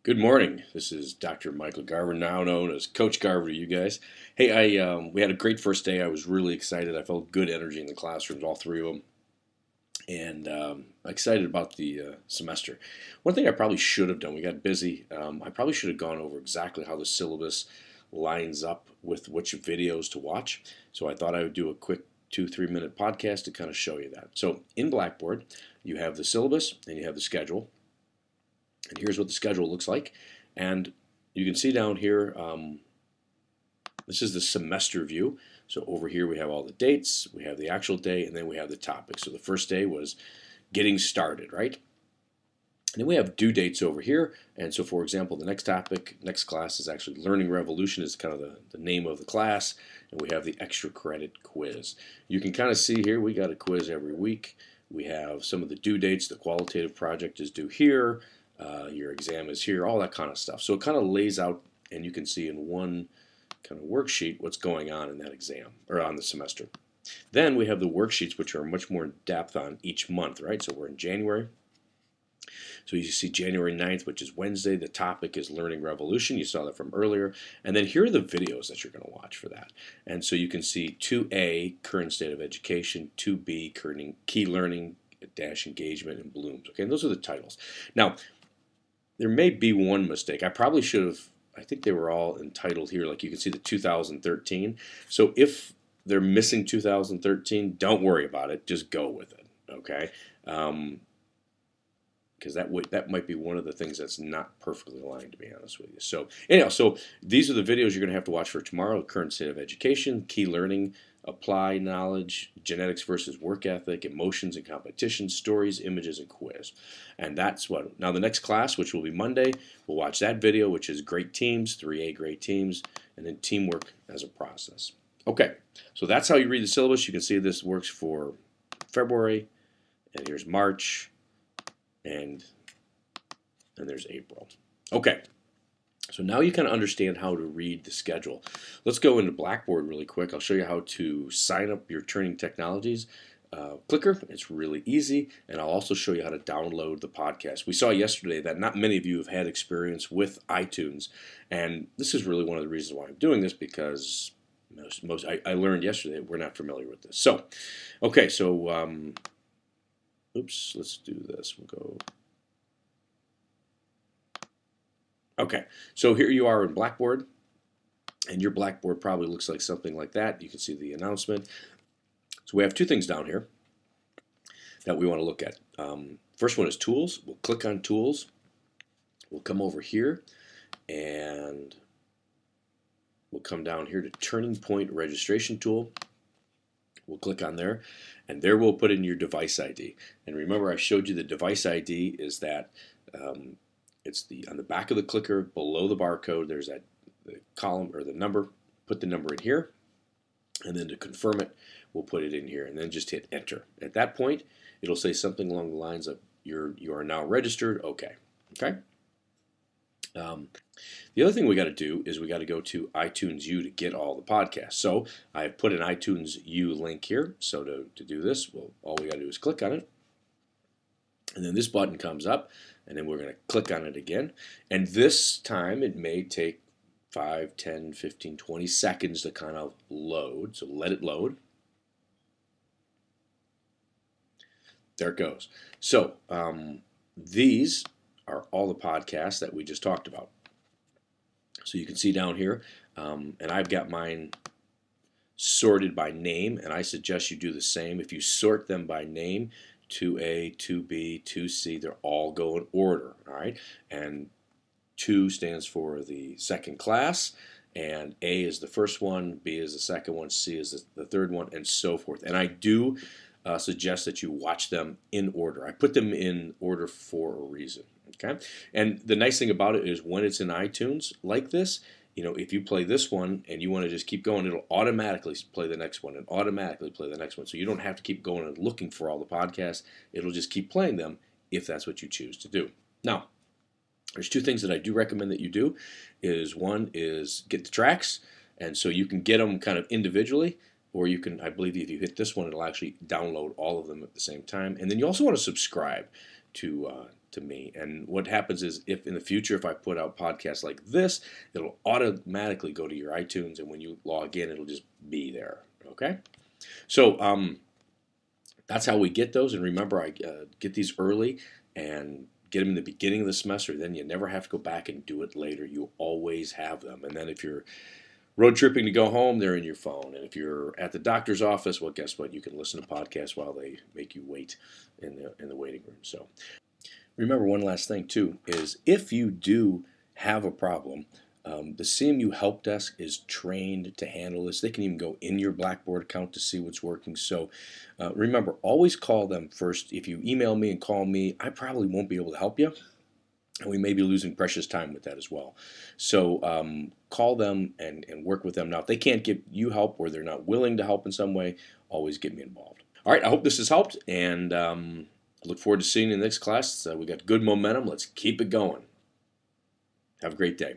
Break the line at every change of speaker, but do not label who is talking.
Good morning. This is Dr. Michael Garver, now known as Coach Garver to you guys. Hey, we had a great first day. I was really excited. I felt good energy in the classrooms, all three of them, and excited about the semester. One thing I probably should have done, we got busy. I probably should have gone over exactly how the syllabus lines up with which videos to watch. So I thought I would do a quick 2-3 minute podcast to kind of show you that. So in Blackboard, you have the syllabus and you have the schedule. And here's what the schedule looks like. And you can see down here, this is the semester view. So over here we have all the dates, we have the actual day, and then we have the topic. So the first day was getting started, right? And then we have due dates over here. And so for example, the next topic, next class is actually Learning Revolution is kind of the name of the class. And we have the extra credit quiz. You can kind of see here, we got a quiz every week. We have some of the due dates. The qualitative project is due here. Your exam is here, all that kind of stuff. So it kind of lays out, and you can see in one kind of worksheet what's going on in that exam, or on the semester. Then we have the worksheets, which are much more in depth on each month, right? So we're in January. So you see January 9th, which is Wednesday. The topic is Learning Revolution. You saw that from earlier. And then here are the videos that you're going to watch for that. And so you can see 2A, Current State of Education, 2B, Key Learning, Dash Engagement, and Blooms. Okay, and those are the titles. Now, there may be one mistake. I probably should have, I think they were all entitled here, like you can see the 2013. So if they're missing 2013, don't worry about it. Just go with it, okay? Because that might be one of the things that's not perfectly aligned, to be honest with you. So anyhow, so these are the videos you're going to have to watch for tomorrow. Current State of Education, Key Learning, Apply Knowledge, Genetics versus Work Ethic, Emotions and Competition, Stories, Images, and Quiz. And that's what, now the next class, which will be Monday, we'll watch that video, which is Great Teams, 3A Great Teams, and then Teamwork as a Process. Okay, so that's how you read the syllabus. You can see this works for February, and here's March, and there's April. Okay, so now you kind of understand how to read the schedule. Let's go into Blackboard really quick. I'll show you how to sign up your Turning Technologies clicker. It's really easy, and I'll also show you how to download the podcast. We saw yesterday that not many of you have had experience with iTunes, and this is really one of the reasons why I'm doing this, because I learned yesterday we're not familiar with this. So, okay, so oops, let's do this. We'll go. Okay, so here you are in Blackboard, and your Blackboard probably looks like something like that. You can see the announcement. So we have two things down here that we want to look at. First one is Tools. We'll click on Tools. We'll come over here, and we'll come down here to Turning Point Registration Tool. We'll click on there, and there we'll put in your device ID. And remember, I showed you the device ID is that it's on the back of the clicker below the barcode. There's that the column or the number. Put the number in here, and then to confirm it, we'll put it in here, and then just hit Enter. At that point, it'll say something along the lines of you are now registered. Okay. The other thing we got to do is we got to go to iTunes U to get all the podcasts. So I've put an iTunes U link here. So to do this, all we got to do is click on it. And then this button comes up, and then we're going to click on it again. And this time it may take 5, 10, 15, 20 seconds to kind of load. So let it load. There it goes. So these are all the podcasts that we just talked about. So you can see down here, and I've got mine sorted by name, and I suggest you do the same. If you sort them by name, 2A, 2B, 2C, they're all go in order, all right? And 2 stands for the second class, and A is the first one, B is the second one, C is the third one, and so forth. And I do suggest that you watch them in order. I put them in order for a reason. Okay, and the nice thing about it is when it's in iTunes like this, you know, if you play this one and you want to just keep going, it'll automatically play the next one and automatically play the next one. So you don't have to keep going and looking for all the podcasts. It'll just keep playing them if that's what you choose to do. Now, there's two things that I do recommend that you do. One is get the tracks, and so you can get them kind of individually, or you can, I believe if you hit this one, it'll actually download all of them at the same time. And then you also want to subscribe to to me. And what happens is, if in the future, if I put out podcasts like this, it'll automatically go to your iTunes, and when you log in, it'll just be there. Okay? So that's how we get those. And remember, I get these early and get them in the beginning of the semester. Then you never have to go back and do it later. You always have them. And then if you're road tripping to go home, they're in your phone. And if you're at the doctor's office, well, guess what? You can listen to podcasts while they make you wait in the waiting room. So remember, one last thing too is, if you do have a problem, the CMU Help Desk is trained to handle this. They can even go in your Blackboard account to see what's working. So remember, always call them first. If you email me and call me, I probably won't be able to help you. And we may be losing precious time with that as well. So call them and work with them. Now, if they can't give you help, or they're not willing to help in some way, always get me involved. All right, I hope this has helped, and I look forward to seeing you in the next class. We got good momentum. Let's keep it going. Have a great day.